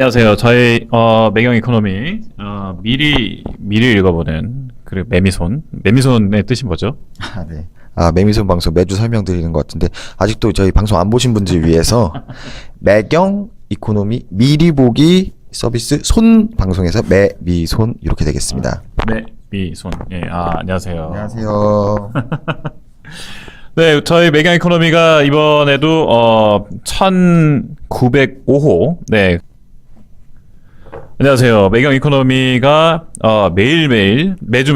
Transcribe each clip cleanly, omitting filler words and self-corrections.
안녕하세요. 저희 매경 이코노미 미리 읽어보는 그리고 매미손의 뜻이 뭐죠? 네. 매미손 방송 매주 설명드리는 것 같은데 아직도 저희 방송 안 보신 분들 위해서 매경 이코노미 미리 보기 서비스 손 방송에서 매미손 이렇게 되겠습니다. 매미손. 예. 안녕하세요. 안녕하세요. 네, 저희 매경 이코노미가 이번에도 1905호. 네. 안녕하세요. 매경 이코노미가 매일매일 매주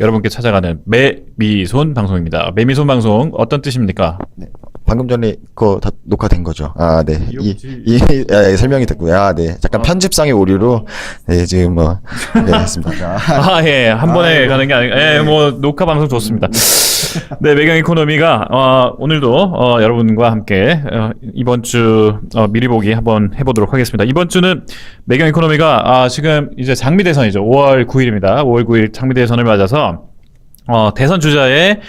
여러분께 찾아가는 매미손 방송입니다. 매미손 방송 어떤 뜻입니까? 네. 방금 전에 그거 다 녹화된 거죠. 네. 설명이 됐고요. 네. 잠깐 편집상의 오류로 지금 네, 했습니다. 예. 한 번에 가는 게 아니고 녹화 방송 좋습니다. 네, 매경 이코노미가 오늘도 여러분과 함께 이번 주 미리 보기 한번 해보도록 하겠습니다. 이번 주는 매경 이코노미가 지금 이제 장미 대선이죠. 5월 9일입니다. 5월 9일 장미 대선을 맞아서 대선 주자의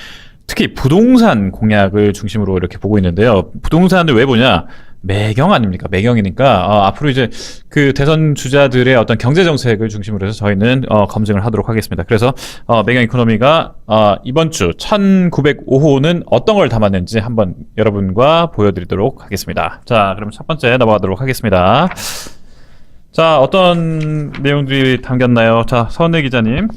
특히 부동산 공약을 중심으로 이렇게 보고 있는데요. 부동산을 왜 보냐? 매경 아닙니까? 매경이니까 앞으로 이제 그 대선 주자들의 어떤 경제 정책을 중심으로 해서 저희는 검증을 하도록 하겠습니다. 그래서 매경 이코노미가 이번 주 1905호는 어떤 걸 담았는지 한번 여러분과 보여드리도록 하겠습니다. 자, 그럼 첫 번째 넘어가도록 하겠습니다. 자, 어떤 내용들이 담겼나요? 자, 서은혜 기자님.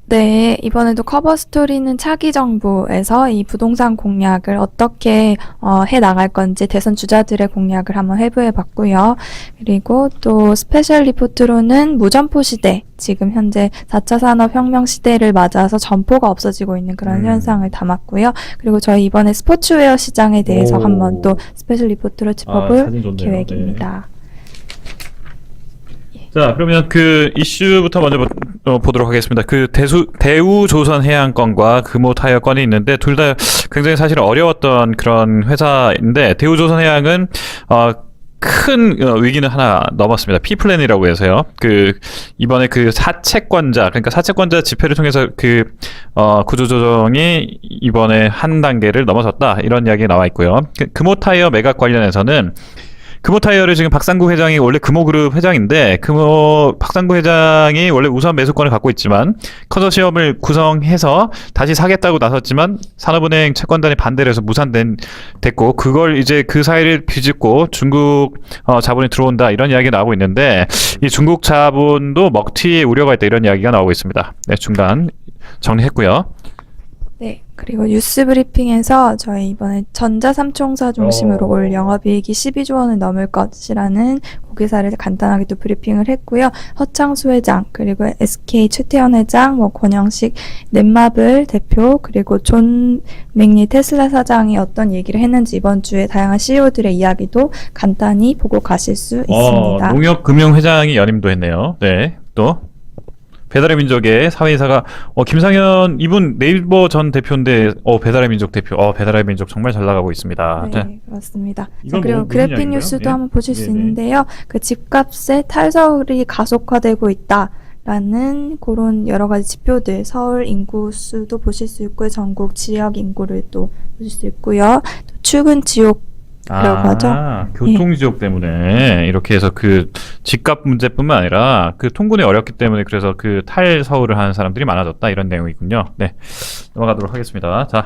네, 이번에도 커버 스토리는 차기 정부에서 이 부동산 공약을 어떻게 해 나갈 건지 대선 주자들의 공약을 한번 해부해 봤고요. 그리고 또 스페셜 리포트로는 무점포 시대, 지금 현재 4차 산업혁명 시대를 맞아서 점포가 없어지고 있는 그런 현상을 담았고요. 그리고 저희 이번에 스포츠웨어 시장에 대해서 한번 또 스페셜 리포트로 짚어볼 계획입니다. 네. 자, 그러면 그 이슈부터 먼저 보도록 하겠습니다. 그 대우조선해양건과 금호타이어 건이 있는데 둘 다 굉장히 사실 어려웠던 그런 회사인데 대우조선해양은 큰 위기는 하나 넘었습니다. P플랜이라고 해서요. 이번에 사채권자, 그러니까 사채권자 집회를 통해서 구조조정이 이번에 한 단계를 넘어섰다. 이런 이야기가 나와 있고요. 금호타이어 매각 관련해서는 금호타이어를 지금 박상구 회장이 원래 금호그룹 회장인데 박상구 회장이 원래 우선 매수권을 갖고 있지만 컨소시엄을 구성해서 다시 사겠다고 나섰지만 산업은행 채권단이 반대를 해서 무산됐고 그걸 이제 그 사이를 비집고 중국 자본이 들어온다 이런 이야기가 나오고 있는데 이 중국 자본도 먹튀의 우려가 있다 이런 이야기가 나오고 있습니다. 네, 중간 정리했고요. 네, 그리고 뉴스 브리핑에서 저희 이번에 전자 3총사 중심으로 올 영업이익이 12조 원을 넘을 것이라는 고기사를 간단하게 또 브리핑을 했고요. 허창수 회장, 그리고 SK 최태원 회장, 권영식 넷마블 대표, 그리고 존 맥리 테슬라 사장이 어떤 얘기를 했는지 이번 주에 다양한 CEO들의 이야기도 간단히 보고 가실 수 있습니다. 농협금융회장이 연임도 했네요. 네, 또 배달의 민족의 사회이사가 김상현 이분 네이버 전 대표인데 배달의 민족 대표 배달의 민족 정말 잘 나가고 있습니다. 네, 그렇습니다. 자, 그리고 그래픽 뉴스도 한번 보실 수 있는데요. 그 집값의 탈서울이 가속화되고 있다라는 그런 여러 가지 지표들, 서울 인구 수도 보실 수 있고요. 전국 지역 인구를 또 보실 수 있고요. 또 출근 지옥 라고 하죠. 교통지옥 때문에 이렇게 해서 집값 문제뿐만 아니라 통근이 어렵기 때문에 그래서 탈서울을 하는 사람들이 많아졌다 이런 내용이군요. 네, 넘어가도록 하겠습니다. 자,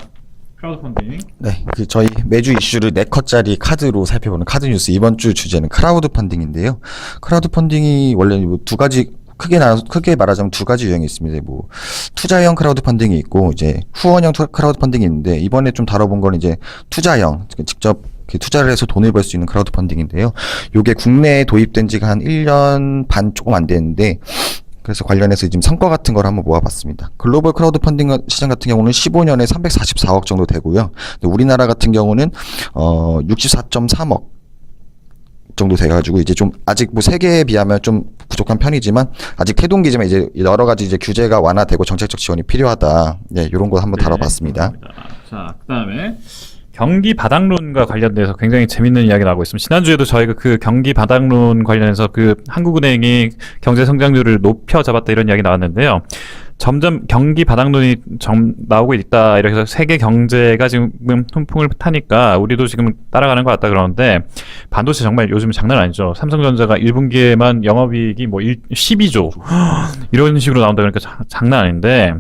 크라우드 펀딩. 네, 저희 매주 이슈를 4컷짜리 카드로 살펴보는 카드 뉴스 이번 주 주제는 크라우드 펀딩인데요. 크라우드 펀딩이 원래 두 가지 크게 말하자면 두 가지 유형이 있습니다. 투자형 크라우드 펀딩이 있고 이제 후원형 크라우드 펀딩이 있는데 이번에 좀 다뤄본 건 이제 투자형, 직접 투자를 해서 돈을 벌 수 있는 크라우드 펀딩인데요. 요게 국내에 도입된 지가 한 1년 반 조금 안 됐는데 그래서 관련해서 지금 성과 같은 걸 한번 모아봤습니다. 글로벌 크라우드 펀딩 시장 같은 경우는 15년에 344억 정도 되고요. 우리나라 같은 경우는 64.3억 정도 돼가지고 이제 좀 아직 세계에 비하면 좀 부족한 편이지만 아직 태동기지만 이제 여러 가지 이제 규제가 완화되고 정책적 지원이 필요하다. 네, 이런 거 한번 다뤄봤습니다. 자, 그다음에 경기 바닥론과 관련돼서 굉장히 재밌는 이야기 나오고 있습니다. 지난주에도 저희가 경기 바닥론 관련해서 한국은행이 경제 성장률을 높여 잡았다 이런 이야기 나왔는데요. 점점 경기 바닥론이 나오고 있다. 이렇게 해서 세계 경제가 지금 훈풍을 타니까 우리도 지금 따라가는 것 같다 그러는데 반도체 정말 요즘 장난 아니죠. 삼성전자가 1분기에만 영업이익이 뭐 12조 이런 식으로 나온다 그러니까 장난 아닌데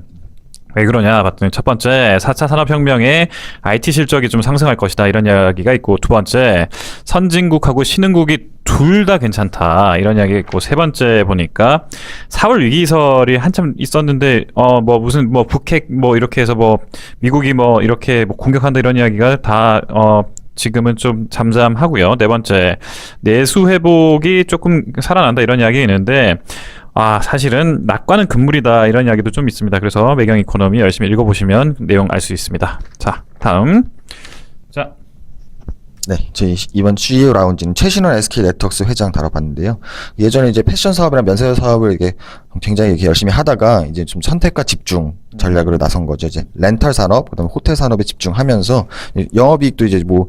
왜 그러냐 봤더니 첫 번째 4차 산업혁명에 IT 실적이 좀 상승할 것이다 이런 이야기가 있고 두 번째 선진국하고 신흥국이 둘 다 괜찮다 이런 이야기가 있고 세 번째 보니까 4월 위기설이 한참 있었는데 뭐 무슨 뭐 북핵 뭐 이렇게 해서 뭐 미국이 뭐 이렇게 뭐 공격한다 이런 이야기가 다 지금은 좀 잠잠하고요. 네 번째 내수 회복이 조금 살아난다 이런 이야기 있는데 사실은 낙관은 금물이다 이런 이야기도 좀 있습니다. 그래서 매경 이코노미 열심히 읽어보시면 내용 알 수 있습니다. 자, 다음. 자, 네, 저희 이번 CEO 라운지는 최신원 SK 네트워크스 회장 다뤄봤는데요. 예전에 이제 패션 사업이랑 면세 사업을 이게 굉장히 이렇게 열심히 하다가 이제 좀 선택과 집중 전략으로 나선 거죠. 이제 렌탈 산업, 그다음에 호텔 산업에 집중하면서 영업이익도 이제 뭐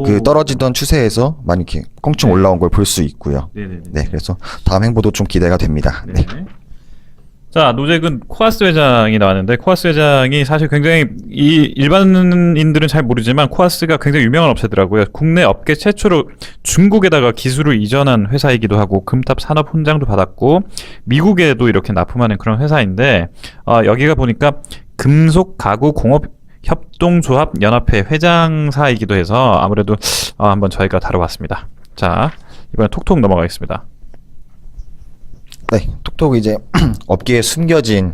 그 떨어지던 추세에서 많이 이렇게 껑충 올라온 걸 볼 수 있고요. 네네네. 네, 그래서 다음 행보도 좀 기대가 됩니다. 네. 자, 노재근 코아스 회장이 나왔는데 코아스 회장이 사실 굉장히 이 일반인들은 잘 모르지만 코아스가 굉장히 유명한 업체더라고요. 국내 업계 최초로 중국에다가 기술을 이전한 회사이기도 하고 금탑 산업 훈장도 받았고 미국에도 이렇게 납품하는 그런 회사인데 여기가 보니까 금속 가구 공업 협동조합 연합회 회장사이기도 해서 아무래도 한번 저희가 다뤄봤습니다. 자, 이번에 톡톡 넘어가겠습니다. 네, 톡톡 이제 업계에 숨겨진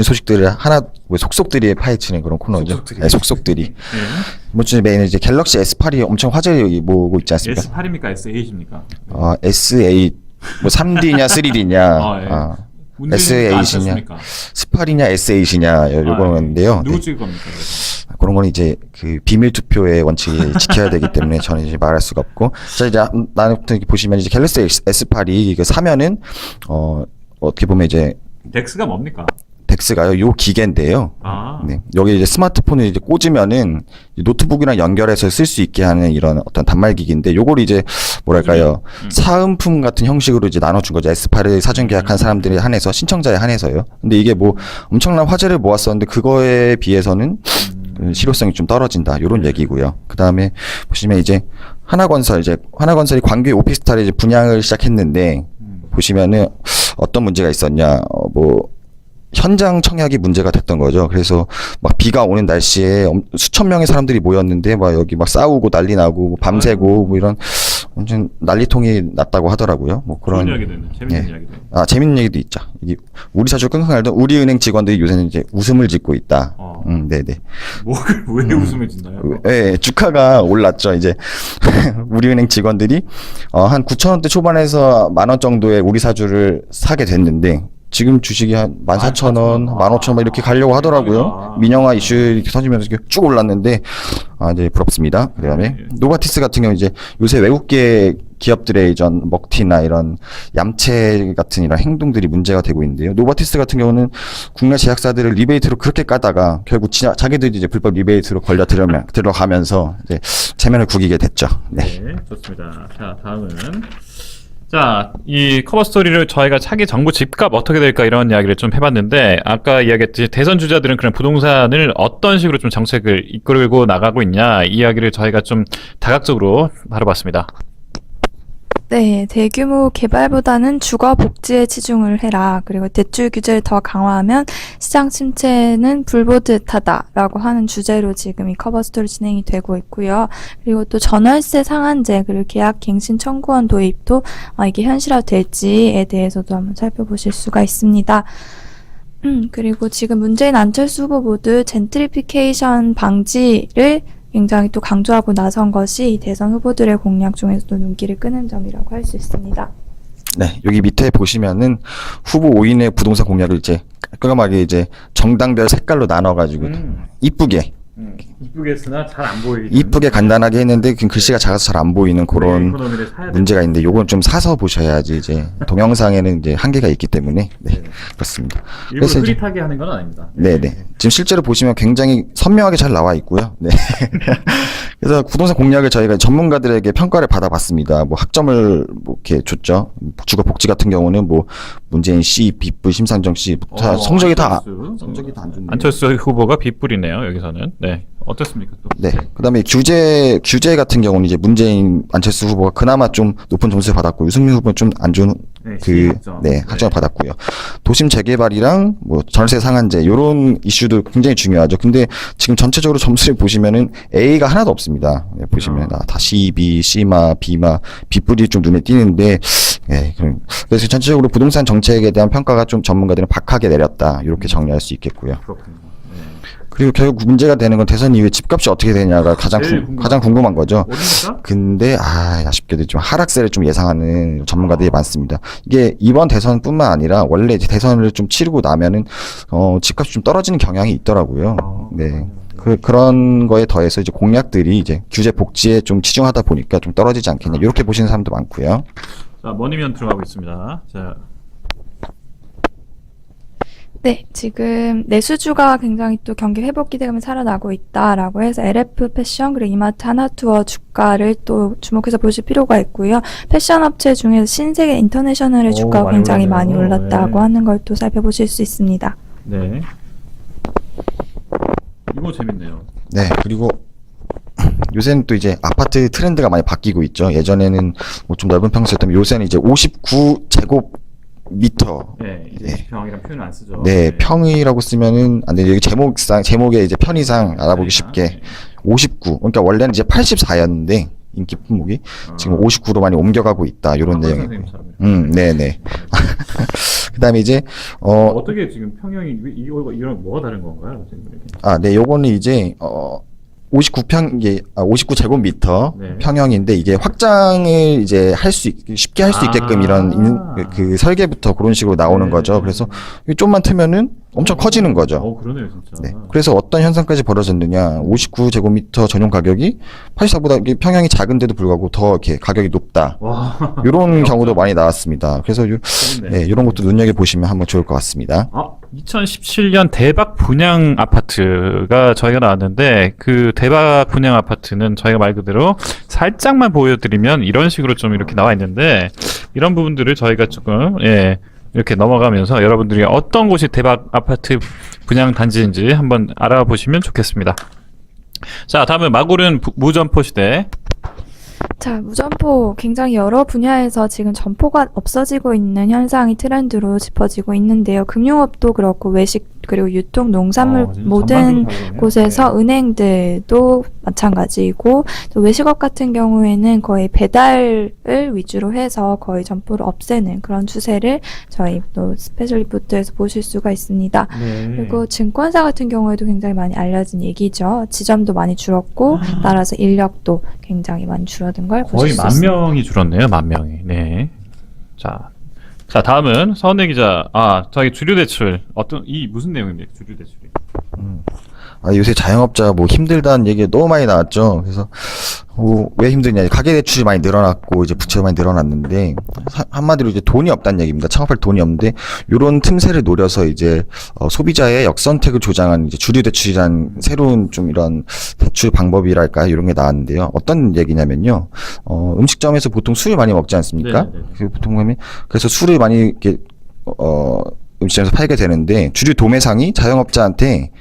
소식들을 하나 속속들이 파헤치는 그런 코너죠. 속속들이. 네, 속속들이. 이번 주 메인은 이제 갤럭시 S8이 엄청 화제를 모으고 있지 않습니까? S8입니까? S8입니까? S8 뭐 3D냐 3D냐 S8이냐 S8이냐 S8이냐 요거는데요. 누구 네. 찍을 겁니까? 그래서? 그런 건 이제 그 비밀 투표의 원칙이 지켜야 되기 때문에 저는 이제 말할 수가 없고. 자, 이제 나부터 보시면 이제 갤럭시 S8이 이거 사면은 어떻게 보면 이제 덱스가 뭡니까? 덱스가요. 요 기계인데요. 네. 여기 이제 스마트폰을 이제 꽂으면은 노트북이랑 연결해서 쓸 수 있게 하는 이런 어떤 단말기기인데 요걸 이제 뭐랄까요. 사은품 같은 형식으로 이제 나눠준 거죠. S8을 사전 계약한 사람들에 한해서 신청자에 한해서요. 근데 이게 뭐 엄청난 화제를 모았었는데 그거에 비해서는 실효성이 좀 떨어진다. 요런 얘기고요. 그다음에 보시면 이제 하나건설이 광교의 오피스텔에 이제 분양을 시작했는데 보시면은 어떤 문제가 있었냐. 현장 청약이 문제가 됐던 거죠. 그래서 막 비가 오는 날씨에 수천 명의 사람들이 모였는데 막 여기 막 싸우고 난리 나고 밤새고 뭐 이런 완전 난리통이 났다고 하더라고요. 뭐 그런 이야기도 있네. 재밌는 이야기도. 재밌는 얘기도 있죠. 이게 우리 사주 끙끙 앓던 우리은행 직원들이 요새는 이제 웃음을 짓고 있다. 네네. 왜 웃음을 짓나요? 네, 주가가 올랐죠. 이제 우리은행 직원들이 한 9,000원대 초반에서 10,000원 정도의 우리 사주를 사게 됐는데. 지금 주식이 한 14,000원, 15,000원 이렇게 가려고 하더라고요. 민영화 이슈 이렇게 터지면서 이렇게 쭉 올랐는데, 이제 부럽습니다. 그 다음에, 노바티스 같은 경우 이제 요새 외국계 기업들의 이전 먹튀나 이런 얌체 같은 이런 행동들이 문제가 되고 있는데요. 노바티스 같은 경우는 국내 제약사들을 리베이트로 그렇게 까다가 결국 자기들이 이제 불법 리베이트로 들어가면서 이제 체면을 구기게 됐죠. 네. 네, 좋습니다. 자, 다음은. 자, 이 커버 스토리를 저희가 차기 정부 집값 어떻게 될까 이런 이야기를 좀 해봤는데 아까 이야기했듯이 대선 주자들은 그런 부동산을 어떤 식으로 좀 정책을 이끌고 나가고 있냐 이 이야기를 저희가 좀 다각적으로 다뤄봤습니다. 네, 대규모 개발보다는 주거 복지에 치중을 해라. 그리고 대출 규제를 더 강화하면 시장 침체는 불보듯하다라고 하는 주제로 지금 이 커버 스토리 진행이 되고 있고요. 그리고 또 전월세 상한제 그리고 계약 갱신 청구원 도입도 이게 현실화될지에 대해서도 한번 살펴보실 수가 있습니다. 그리고 지금 문재인 안철수 후보 모두 젠트리피케이션 방지를 굉장히 또 강조하고 나선 것이 이 대선 후보들의 공약 중에서도 눈길을 끄는 점이라고 할 수 있습니다. 네, 여기 밑에 보시면은 후보 5인의 부동산 공약을 이제 깔끔하게 이제 정당별 색깔로 나눠가지고 이쁘게 이쁘게 쓰나 잘 안 보이는 이쁘게 간단하게 했는데 그 글씨가 작아서 잘 안 보이는 그런 문제가 있는데 요건 좀 사서 보셔야지 이제 동영상에는 이제 한계가 있기 때문에 네, 그렇습니다. 일부러 흐릿하게 하는 건 아닙니다. 네네. 지금 실제로 보시면 굉장히 선명하게 잘 나와 있고요. 네. 그래서 부동산 공약을 저희가 전문가들에게 평가를 받아봤습니다. 뭐 학점을 뭐 이렇게 줬죠. 주거 복지 같은 경우는 뭐 문재인 씨, 빗불, 심상정 씨, 다 성적이 다 성적이 다 안 좋네요. 안철수 후보가 빗불이네요. 여기서는. 네. 어떻습니까? 또? 네. 그다음에 규제 같은 경우는 이제 문재인, 안철수 후보가 그나마 좀 높은 점수를 받았고 유승민 후보는 좀 안 좋은 네, 시행학점. 학점을 받았고요. 도심 재개발이랑 뭐 전세 상한제 요런 이슈도 굉장히 중요하죠. 근데 지금 전체적으로 점수를 보시면은 A가 하나도 없습니다. 네, 보시면 다 C, B, C마, B마, B뿔이 좀 눈에 띄는데 예, 그래서 전체적으로 부동산 정책에 대한 평가가 좀 전문가들은 박하게 내렸다. 이렇게 정리할 수 있겠고요. 그렇군요. 네. 그리고 결국 문제가 되는 건 대선 이후에 집값이 어떻게 되냐가 가장 궁금한 거죠. 어디입니까? 근데 아쉽게도 좀 하락세를 좀 예상하는 전문가들이 많습니다. 이게 이번 대선뿐만 아니라 원래 이제 대선을 좀 치르고 나면은 집값이 좀 떨어지는 경향이 있더라고요. 네. 그런 거에 더해서 이제 공약들이 이제 규제 복지에 좀 치중하다 보니까 좀 떨어지지 않겠냐 이렇게 보시는 사람도 많고요. 자, 머니면 들어가고 있습니다. 자, 네, 지금 내수주가 굉장히 또 경기 회복 기대감이 살아나고 있다라고 해서 LF 패션 그리고 이마트 하나투어 주가를 또 주목해서 보실 필요가 있고요. 패션 업체 중에서 신세계 인터내셔널의 주가가 많이 굉장히 많이 올랐네요. 올랐다고 네. 하는 걸 또 살펴보실 수 있습니다. 네. 이거 재밌네요. 네. 그리고 요새는 또 이제 아파트 트렌드가 많이 바뀌고 있죠. 예전에는 뭐 좀 넓은 평수였다면 요새는 이제 59제곱 미터. 네, 이제 네. 평이랑 표현을 안 쓰죠. 네, 평이라고 쓰면은 안 돼요. 여기 제목에 이제 편의상 알아보기 쉽게 네. 59. 그러니까 원래는 이제 84였는데 인기 품목이 지금 59로 많이 옮겨가고 있다. 이런 내용이고요. 네네. 그다음에 이제 어떻게 지금 평형이 이런 뭐가 다른 건가요? 지금 이렇게? 네, 요거는 이제 59제곱미터 네. 평형인데 이게 확장을 이제 쉽게 할 수 있게끔 이런 그 설계부터 그런 식으로 나오는 네. 거죠. 그래서 이게 좀만 트면은 엄청 커지는 거죠. 그러네요, 진짜. 네. 그래서 어떤 현상까지 벌어졌느냐. 59제곱미터 전용 가격이 84보다 평형이 작은데도 불구하고 더 이렇게 가격이 높다. 와. 이런 경우도 많이 나왔습니다. 그래서 재밌네. 이런 것도 눈여겨보시면 한번 좋을 것 같습니다. 2017년 대박 분양 아파트가 저희가 나왔는데 그 대박 분양 아파트는 저희가 말 그대로 살짝만 보여드리면 이런 식으로 좀 이렇게 나와 있는데 이런 부분들을 저희가 조금 이렇게 넘어가면서 여러분들이 어떤 곳이 대박 아파트 분양 단지인지 한번 알아보시면 좋겠습니다. 자, 다음은 마구른 무점포 시대. 자, 무점포 굉장히 여러 분야에서 지금 점포가 없어지고 있는 현상이 트렌드로 짚어지고 있는데요. 금융업도 그렇고 외식 그리고 유통, 농산물 진짜 모든 전반적인 가격이네요. 곳에서 은행들도 마찬가지고 또 외식업 같은 경우에는 거의 배달을 위주로 해서 거의 점포를 없애는 그런 추세를 저희 또 스페셜 리포트에서 보실 수가 있습니다. 네. 그리고 증권사 같은 경우에도 굉장히 많이 알려진 얘기죠. 지점도 많이 줄었고 따라서 인력도 굉장히 많이 줄어든 걸 거의 보실 수 10,000 있습니다. 명이 줄었네요. 10,000명이. 네. 자, 다음은 서은혜 기자. 저기 주류 대출 무슨 내용입니까? 주류 대출이. 요새 자영업자 뭐 힘들다는 얘기가 너무 많이 나왔죠. 그래서 왜 힘드냐? 가계 대출이 많이 늘어났고 이제 부채가 많이 늘어났는데 한마디로 이제 돈이 없다는 얘기입니다. 창업할 돈이 없는데 이런 틈새를 노려서 이제 소비자의 역선택을 조장한 이제 주류 대출이란 새로운 좀 이런 대출 방법이랄까 이런 게 나왔는데요. 어떤 얘기냐면요. 음식점에서 보통 술을 많이 먹지 않습니까? 네네네. 보통 보면 그래서 술을 많이 이렇게 음식점에서 팔게 되는데 주류 도매상이 자영업자한테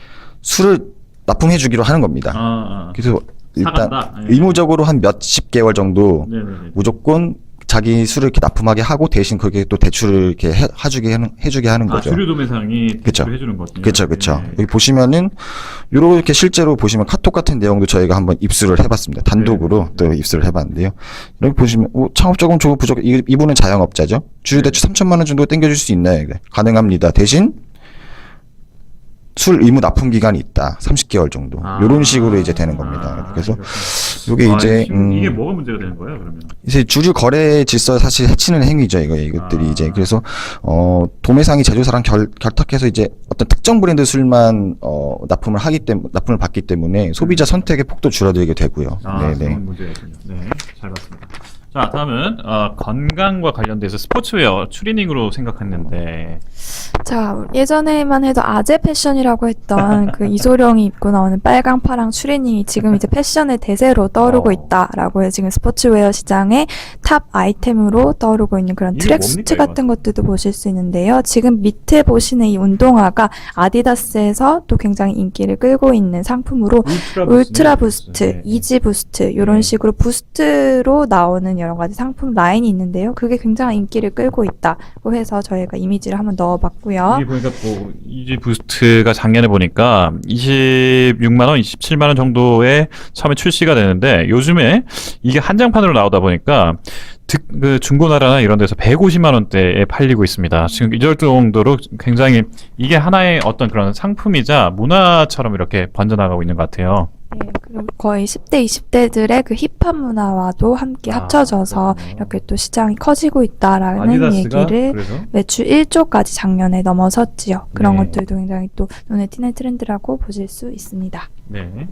술을 납품해 주기로 하는 겁니다. 그래서 일단 사간다? 네. 의무적으로 한 몇십 개월 정도 네네네. 무조건 자기 술을 이렇게 납품하게 하고 대신 그게 또 대출을 이렇게 해주게 하는 거죠. 주류 도매상이 그쵸. 대출을 해주는 거군요. 그렇죠. 네. 여기 보시면은 이렇게 실제로 보시면 카톡 같은 내용도 저희가 한번 입수를 해봤습니다. 단독으로 네. 또 입수를 해봤는데요. 이렇게 보시면 창업자금 조금 부족. 이분은 자영업자죠. 주류 대출 3천만 원 정도 땡겨줄 수 있나요? 가능합니다. 대신 술 의무 납품 기간이 있다. 30개월 정도. 이런 식으로 이제 되는 겁니다. 그래서 이게 이제 이게 뭐가 문제가 되는 거예요, 그러면? 이제 주류 거래 질서 사실 해치는 행위죠. 이것들이 이제 그래서 도매상이 제조사랑 결탁해서 이제 어떤 특정 브랜드 술만 납품을 받기 때문에 소비자 선택의 폭도 줄어들게 되고요. 그런 문제였군요. 네, 잘 봤습니다. 자, 다음은 건강과 관련돼서 스포츠웨어 추리닝으로 생각했는데 자, 예전에만 해도 아재 패션이라고 했던 그 이소룡이 입고 나오는 빨강, 파랑 추리닝이 지금 이제 패션의 대세로 떠오르고 있다라고 해요. 지금 스포츠웨어 시장의 탑 아이템으로 떠오르고 있는 그런 이게 트랙수트 뭡니까, 같은 것들도 보실 수 있는데요. 지금 밑에 보시는 이 운동화가 아디다스에서 또 굉장히 인기를 끌고 있는 상품으로 울트라 부스트, 이지 부스트 이런 네. 식으로 부스트로 나오는 여러 가지 상품 라인이 있는데요. 그게 굉장히 인기를 끌고 있다고 해서 저희가 이미지를 한번 넣어봤고요. 이게 보니까 뭐 이지 부스트가 작년에 보니까 26만 원, 27만 원 정도에 처음에 출시가 되는데 요즘에 이게 한정판으로 나오다 보니까 그 중고나라나 이런 데서 150만 원대에 팔리고 있습니다. 지금 이 정도로 굉장히 이게 하나의 어떤 그런 상품이자 문화처럼 이렇게 번져나가고 있는 것 같아요. 네, 그리고 거의 10대, 20대들의 그 힙합 문화와도 함께 합쳐져서 그렇군요. 이렇게 또 시장이 커지고 있다라는 아디다스가 얘기를 그래서 매출 1조까지 작년에 넘어섰지요. 그런 네. 것들도 굉장히 또 눈에 띄는 트렌드라고 보실 수 있습니다. 네.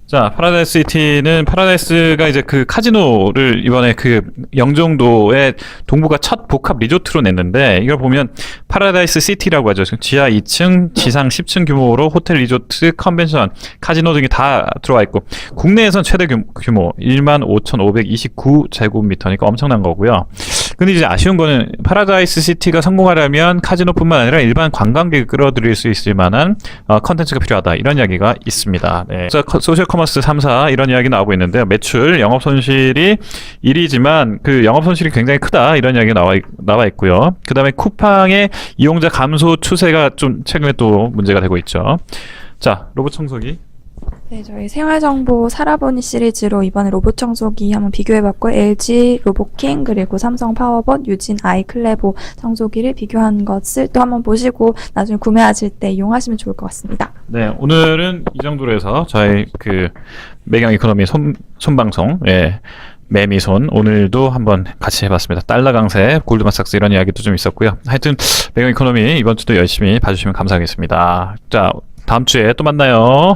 자, 파라다이스 시티는 파라다이스가 이제 그 카지노를 이번에 그 영종도에 동부가 첫 복합 리조트로 냈는데 이걸 보면 파라다이스 시티라고 하죠. 지하 2층, 지상 10층 규모로 호텔, 리조트, 컨벤션, 카지노 등이 다 들어와 있고 국내에선 최대 규모 15,529제곱미터니까 엄청난 거고요. 근데 이제 아쉬운 거는 파라다이스 시티가 성공하려면 카지노뿐만 아니라 일반 관광객을 끌어들일 수 있을 만한 컨텐츠가 필요하다. 이런 이야기가 있습니다. 네. 소셜 커머스 3사 이런 이야기 나오고 있는데요. 매출, 영업 손실이 1위지만 그 영업 손실이 굉장히 크다. 이런 이야기가 나와 있고요. 그다음에 쿠팡의 이용자 감소 추세가 좀 최근에 또 문제가 되고 있죠. 자, 로봇 청소기. 네, 저희 생활정보 살아보니 시리즈로 이번에 로봇 청소기 한번 비교해봤고 LG 로보킹 그리고 삼성 파워봇, 유진 아이클레보 청소기를 비교한 것을 또 한번 보시고 나중에 구매하실 때 이용하시면 좋을 것 같습니다. 네, 오늘은 이 정도로 해서 저희 그 매경 이코노미 손방송, 예, 매미손 오늘도 한번 같이 해봤습니다. 달러 강세, 골드만삭스 이런 이야기도 좀 있었고요. 하여튼 매경 이코노미 이번 주도 열심히 봐주시면 감사하겠습니다. 자, 다음 주에 또 만나요.